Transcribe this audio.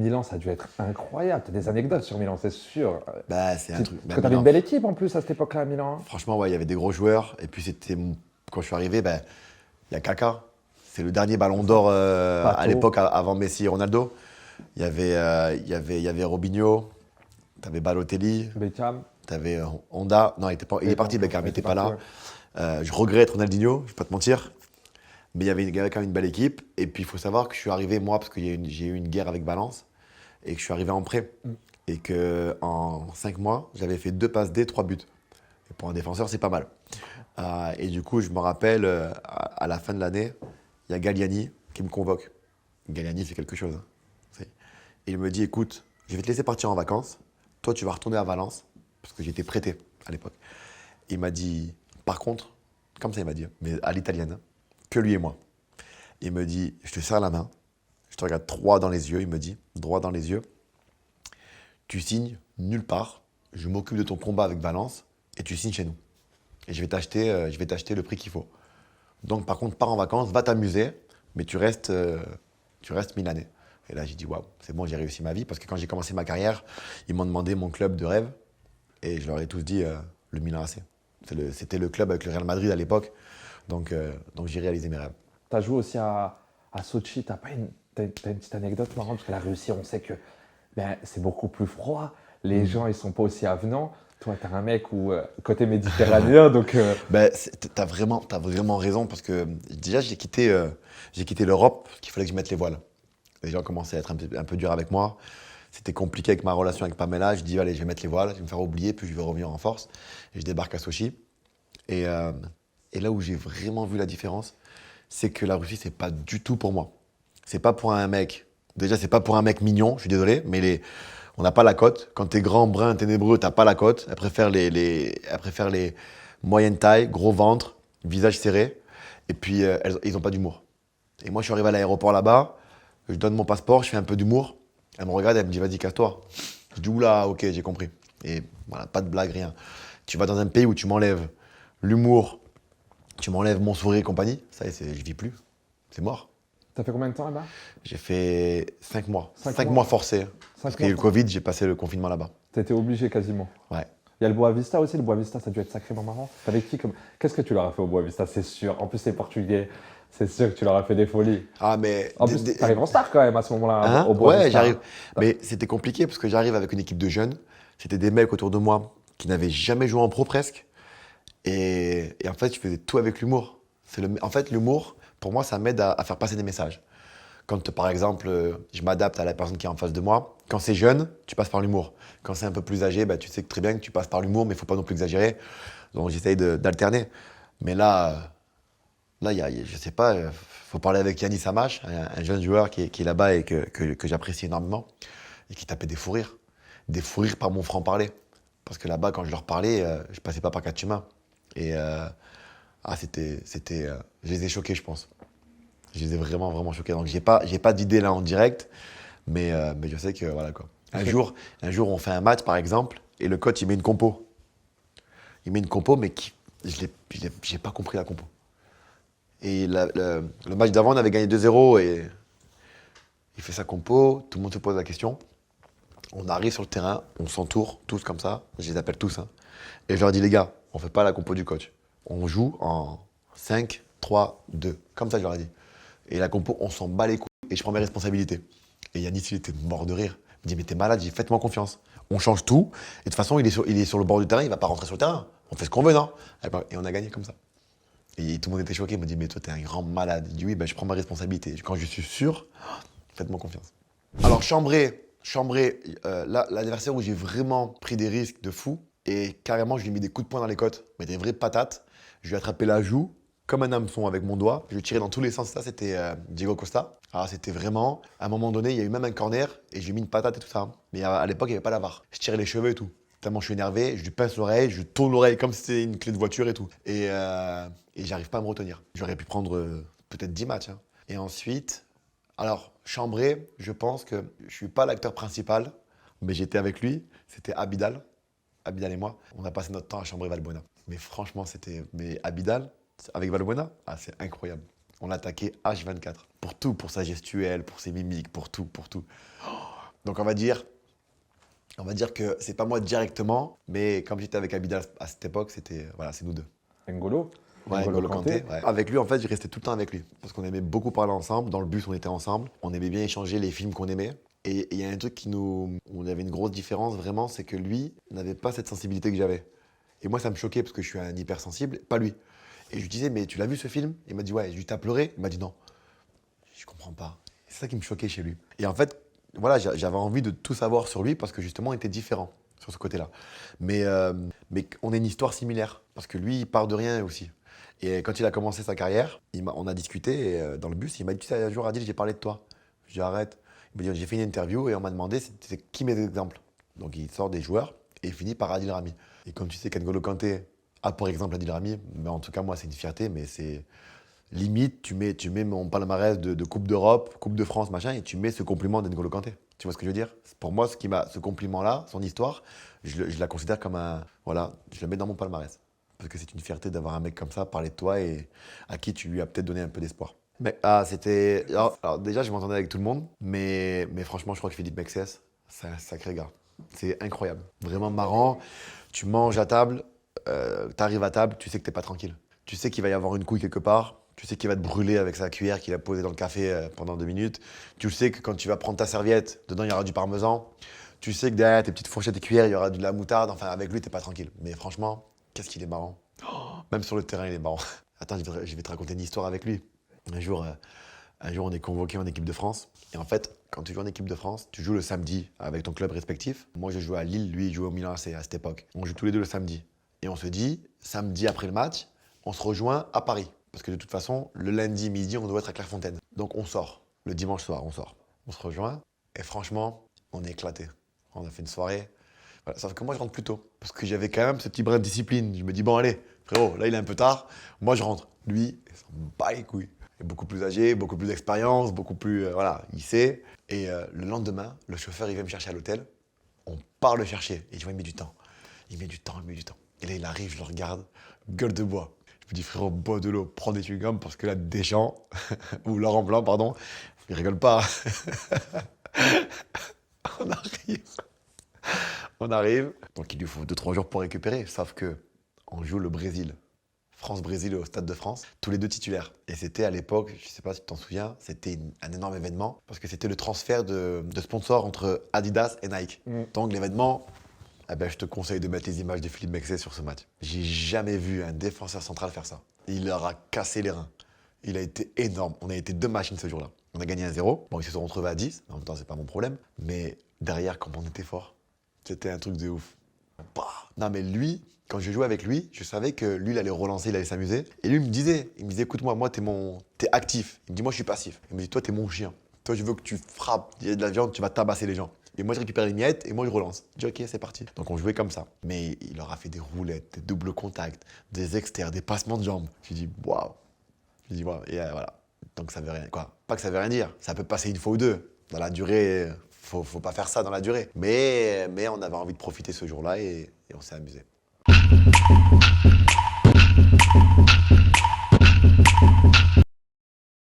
Milan, ça a dû être incroyable. Tu as des anecdotes sur Milan, c'est sûr. Bah, c'est un truc. Parce que tu avais une belle équipe en plus à cette époque-là à Milan. Hein. Franchement, ouais, il y avait des gros joueurs. Et puis, quand je suis arrivé, il y a Kaka. C'est le dernier ballon d'or à Pato. l'époque, avant Messi et Ronaldo. Il y avait Robinho, tu avais Balotelli, Beckham. tu avais Honda. Non, il est parti, Beckham, il n'était pas là. Je regrette Ronaldinho, je ne vais pas te mentir. Mais il y avait quand même une belle équipe. Et puis, il faut savoir que je suis arrivé, moi, parce que j'ai eu une guerre avec Valence, et que je suis arrivé en prêt. Et qu'en 5 mois, j'avais fait 2 passes D, 3 buts. Et pour un défenseur, c'est pas mal. Et du coup, je me rappelle, à la fin de l'année, il y a Galliani qui me convoque. Galliani, c'est quelque chose. Hein. Et il me dit, écoute, je vais te laisser partir en vacances. Toi, tu vas retourner à Valence, parce que j'étais prêté à l'époque. Il m'a dit, par contre, comme ça il m'a dit, mais à l'italienne, hein, que lui et moi. Il me dit, je te serre la main, je te regarde droit dans les yeux, il me dit, droit dans les yeux. Tu signes nulle part, je m'occupe de ton combat avec Valence, et tu signes chez nous. Et je vais t'acheter le prix qu'il faut. Donc par contre, pars en vacances, va t'amuser, mais tu restes milanais. Et là, j'ai dit, waouh, c'est bon, j'ai réussi ma vie. Parce que quand j'ai commencé ma carrière, ils m'ont demandé mon club de rêve. Et je leur ai tous dit, le Milan AC. C'était le club avec le Real Madrid à l'époque. Donc j'ai réalisé mes rêves. Tu as joué aussi à Sochi. T'as une petite anecdote marrante parce que la Russie, on sait que c'est beaucoup plus froid. Les gens, ils sont pas aussi avenants. Toi, tu es un mec côté méditerranéen, donc. T'as vraiment raison. Parce que déjà, j'ai quitté l'Europe, parce qu'il fallait que je mette les voiles. Les gens commençaient à être un peu durs avec moi. C'était compliqué avec ma relation avec Pamela. Je dis, allez, je vais mettre les voiles, je vais me faire oublier, puis je vais revenir en force. Et je débarque à Sochi. Et là où j'ai vraiment vu la différence, c'est que la Russie, c'est pas du tout pour moi. C'est pas pour un mec. Déjà, c'est pas pour un mec mignon, je suis désolé, mais on n'a pas la cote. Quand t'es grand, brun, ténébreux, t'as pas la cote. Elle préfère les moyennes tailles, gros ventre, visage serré. Et puis, ils ont pas d'humour. Et moi, je suis arrivé à l'aéroport là-bas. Je donne mon passeport, je fais un peu d'humour. Elle me regarde, elle me dit, vas-y, casse-toi. Je dis, oula, ok, j'ai compris. Et voilà, pas de blague, rien. Tu vas dans un pays où tu m'enlèves l'humour, tu m'enlèves mon sourire et compagnie, ça y est, je vis plus. C'est mort. T'as fait combien de temps là-bas? J'ai fait 5 mois. 5 5 mois. mois forcés. Parce qu'il y a eu le Covid, j'ai passé le confinement là-bas. T'étais obligé quasiment. Ouais. Il y a le Boavista aussi. Le Boavista, ça a dû être sacrément marrant. T'avais qui comme... Qu'est-ce que tu leur as fait au Boavista? C'est sûr. En plus, c'est portugais. C'est sûr que tu leur as fait des folies. Ah, mais. En plus, t'arrives en star quand même à ce moment-là Hein au Boavista. Ouais, j'arrive. Mais c'était compliqué parce que j'arrive avec une équipe de jeunes. C'était des mecs autour de moi qui n'avaient jamais joué en pro presque. Et en fait, je faisais tout avec l'humour. En fait, l'humour, pour moi, ça m'aide à faire passer des messages. Quand, par exemple, je m'adapte à la personne qui est en face de moi, quand c'est jeune, tu passes par l'humour. Quand c'est un peu plus âgé, tu sais très bien que tu passes par l'humour, mais il ne faut pas non plus exagérer. Donc, j'essaye d'alterner. Mais là, je sais pas, faut parler avec Yannis Samache, un jeune joueur qui est là-bas et que j'apprécie énormément, et qui tapait des fous rires. Des fous rires par mon franc-parler. Parce que là-bas, quand je leur parlais, je passais pas par quatre chemins. Et je les ai choqués, je pense. Je les ai vraiment, vraiment choqués. Donc, j'ai pas d'idée là en direct, mais je sais que voilà quoi. Un jour, on fait un match, par exemple, et le coach, il met une compo. Il met une compo, mais j'ai pas compris la compo. Et le match d'avant, on avait gagné 2-0 et il fait sa compo, tout le monde se pose la question. On arrive sur le terrain, on s'entoure, tous comme ça, je les appelle tous. Hein. Et je leur dis, les gars, on fait pas la compo du coach. On joue en 5, 3, 2. Comme ça, je leur ai dit. Et la compo, on s'en bat les couilles et je prends mes responsabilités. Et Yannis, il était mort de rire. Il me dit, mais t'es malade, j'ai dit, faites-moi confiance. On change tout. Et de toute façon, il est sur le bord du terrain, il va pas rentrer sur le terrain. On fait ce qu'on veut, non? Et on a gagné comme ça. Et tout le monde était choqué, il me dit, mais toi, t'es un grand malade. Il dit, oui, je prends ma responsabilité. Quand je suis sûr, faites-moi confiance. Alors, Chambray, l'adversaire où j'ai vraiment pris des risques de fou, et carrément, je lui ai mis des coups de poing dans les côtes, mais des vraies patates. Je lui ai attrapé la joue, comme un hameçon avec mon doigt. Je lui ai tiré dans tous les sens. Ça, c'était Diego Costa. Alors, c'était vraiment, à un moment donné, il y a eu même un corner, et je lui ai mis une patate et tout ça. Mais à l'époque, il n'y avait pas la VAR. Je tirais les cheveux et tout. Tellement je suis énervé, je lui pince l'oreille, je lui tourne l'oreille comme si c'était une clé de voiture et tout. Et j'arrive pas à me retenir. J'aurais pu prendre peut-être 10 matchs. Hein. Et ensuite, alors, Chambray, je pense que je suis pas l'acteur principal, mais j'étais avec lui. C'était Abidal et moi. On a passé notre temps à Chambray-Valbuena. Mais franchement, mais Abidal, avec Valbuena, c'est incroyable. On l'attaquait H24. Pour tout, pour sa gestuelle, pour ses mimiques, pour tout, pour tout. Donc on va dire que c'est pas moi directement, mais comme j'étais avec Abidal à cette époque, c'était voilà, c'est nous deux. N'Golo. Ouais, N'Golo Kanté. Ouais. Avec lui, en fait, je restais tout le temps avec lui. Parce qu'on aimait beaucoup parler ensemble. Dans le bus, on était ensemble. On aimait bien échanger les films qu'on aimait. Et il y a un truc où on avait une grosse différence vraiment, c'est que lui n'avait pas cette sensibilité que j'avais. Et moi, ça me choquait parce que je suis un hypersensible, pas lui. Et je lui disais, mais tu l'as vu ce film? Il m'a dit, ouais. Je lui ai pleuré? Il m'a dit, non. Je comprends pas. C'est ça qui me choquait chez lui. Et en fait, voilà, j'avais envie de tout savoir sur lui parce que justement, on était différents sur ce côté-là. Mais on a une histoire similaire parce que lui, il part de rien aussi. Et quand il a commencé sa carrière, on a discuté et, dans le bus. Il m'a dit, tu sais, un jour, Adil, j'ai parlé de toi. Je lui ai dit, arrête. Il m'a dit, j'ai fait une interview et on m'a demandé c'était qui mes exemples. Donc il sort des joueurs et il finit par Adil Rami. Et comme tu sais qu'N'Golo Kanté a pour exemple Adil Rami, mais en tout cas, moi, c'est une fierté, mais c'est. Limite, tu mets mon palmarès de Coupe d'Europe, Coupe de France, machin, et tu mets ce compliment d'N'Golo Kanté. Tu vois ce que je veux dire? Pour moi, ce compliment-là, son histoire, je la considère comme un. Voilà, je le mets dans mon palmarès. Parce que c'est une fierté d'avoir un mec comme ça parler de toi et à qui tu lui as peut-être donné un peu d'espoir. Mais c'était. Alors, déjà, je m'entendais avec tout le monde, mais franchement, je crois que Philippe Mexès, c'est un sacré gars. C'est incroyable. Vraiment marrant. Tu manges à table, t'arrives à table, tu sais que t'es pas tranquille. Tu sais qu'il va y avoir une couille quelque part. Tu sais qu'il va te brûler avec sa cuillère qu'il a posée dans le café pendant 2 minutes. Tu sais que quand tu vas prendre ta serviette, dedans il y aura du parmesan. Tu sais que derrière tes petites fourchettes et cuillères, il y aura de la moutarde. Enfin, avec lui, t'es pas tranquille. Mais franchement, qu'est-ce qu'il est marrant. Même sur le terrain, il est marrant. Attends, je vais te raconter une histoire avec lui. Un jour, on est convoqué en équipe de France. Et en fait, quand tu joues en équipe de France, tu joues le samedi avec ton club respectif. Moi, je jouais à Lille, lui, il jouait au Milan AC à cette époque. On joue tous les deux le samedi. Et on se dit, samedi après le match, on se rejoint à Paris. Parce que de toute façon, le lundi midi, on doit être à Clairefontaine. Donc on sort. Le dimanche soir, on sort. On se rejoint. Et franchement, on est éclaté. On a fait une soirée. Voilà. Sauf que moi, je rentre plus tôt. Parce que j'avais quand même ce petit brin de discipline. Je me dis, bon, allez, frérot, là, il est un peu tard. Moi, je rentre. Lui, il s'en bat les couilles. Il est beaucoup plus âgé, beaucoup plus d'expérience, beaucoup plus. Voilà, il sait. Et le lendemain, le chauffeur, il vient me chercher à l'hôtel. On part le chercher. Et tu vois, il met du temps. Il met du temps. Et là, il arrive, je le regarde. Gueule de bois. Je me dis, frérot, bois de l'eau, prends des chewing-gums parce que là, Deschamps, ou Laurent Blanc, pardon, il rigole pas. On arrive. On arrive. Donc, il lui faut 2-3 jours pour récupérer. Sauf que on joue le Brésil. France-Brésil au Stade de France, tous les deux titulaires. Et c'était à l'époque, je sais pas si tu t'en souviens, c'était un énorme événement parce que c'était le transfert de sponsors entre Adidas et Nike. Donc, l'événement. Eh ben, je te conseille de mettre les images de Philippe Mexès sur ce match. J'ai jamais vu un défenseur central faire ça. Il leur a cassé les reins. Il a été énorme. On a été 2 machines ce jour-là. On a gagné 1-0. Bon, ils se sont retrouvés à 10. En même temps, c'est pas mon problème. Mais derrière, comme on était fort, c'était un truc de ouf. Bah. Non, mais lui, quand je jouais avec lui, je savais que lui, il allait relancer, il allait s'amuser. Et lui, il me disait, écoute-moi, t'es actif. Il me dit, moi, je suis passif. Il me dit, toi, t'es mon chien. Toi, je veux que tu frappes. Il y a de la viande, tu vas tabasser les gens. Et moi, je récupère les miettes et moi, je relance. Je dis, ok, c'est parti. Donc, on jouait comme ça. Mais il leur a fait des roulettes, des doubles contacts, des externes, des passements de jambes. Je dis, waouh. Je dis, waouh. Et voilà. Donc, ça veut rien. Quoi. Pas que ça veut rien dire. Ça peut passer une fois ou deux. Dans la durée, faut pas faire ça dans la durée. Mais on avait envie de profiter ce jour-là et on s'est amusé.